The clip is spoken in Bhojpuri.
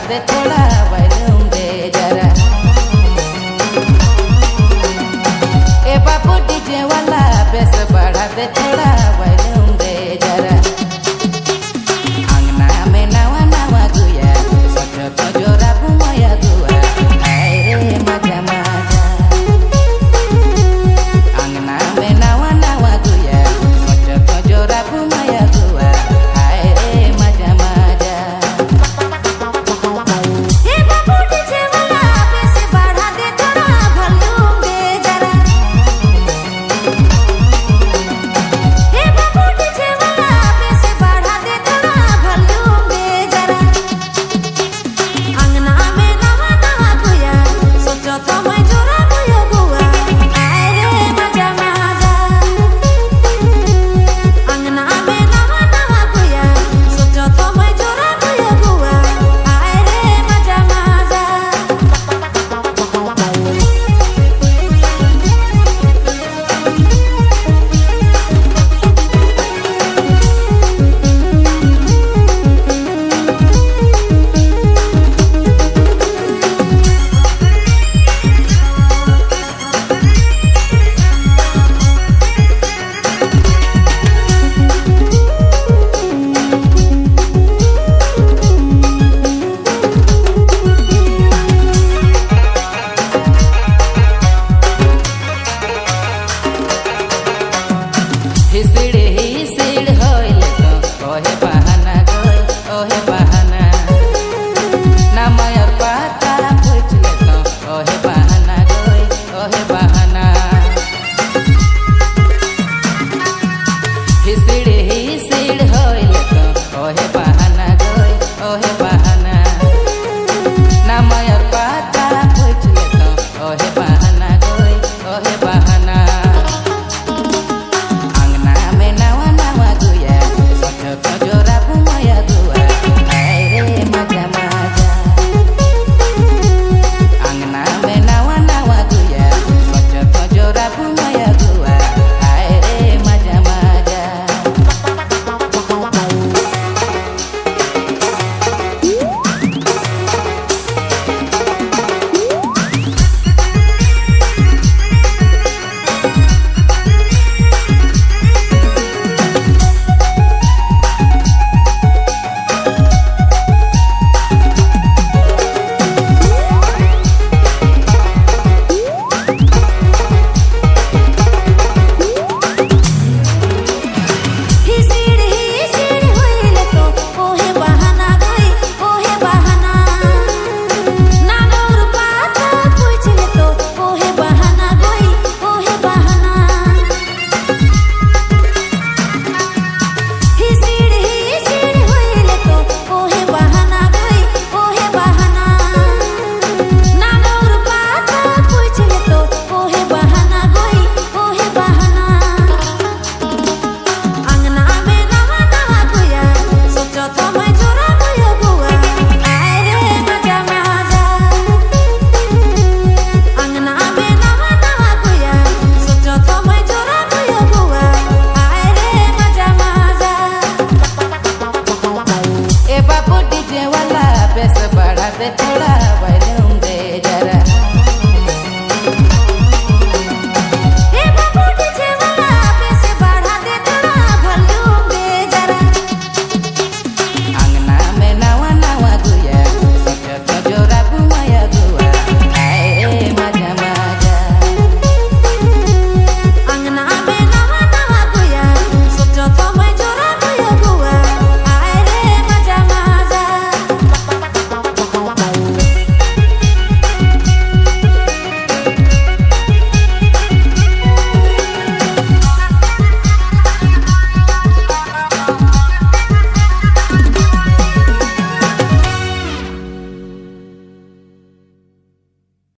दे थोड़ा वॉल्यूम दे जरा। ए बाबू डीजे वाला बेस बढ़ा दे थोड़ा वॉल्यूम दे जरा। अंगना में नवा नवा गुया सोचो तो जोरा घुमाया गुआ आए रे मजा मजा। अंगना में नवा नवा गुया सोचो तो जोरा घुमाया गुआ आए रे मजा मजा। हे बाबू डीजे वाला बेस बढ़ा दे थोड़ा वॉल्यूम दे जरा। हे बाबू डीजे वाला बेस बढ़ा दे थोड़ा वॉल्यूम दे जरा। अंगना में नवा नवा गुया सोचो तो मैं जोरा गुया गुआ आए रे मजा मजा। अंगना में नवा नवा गुया सोचो तो मैं जोरा गुया गुआ आए रे मजा मजा। हिसड़े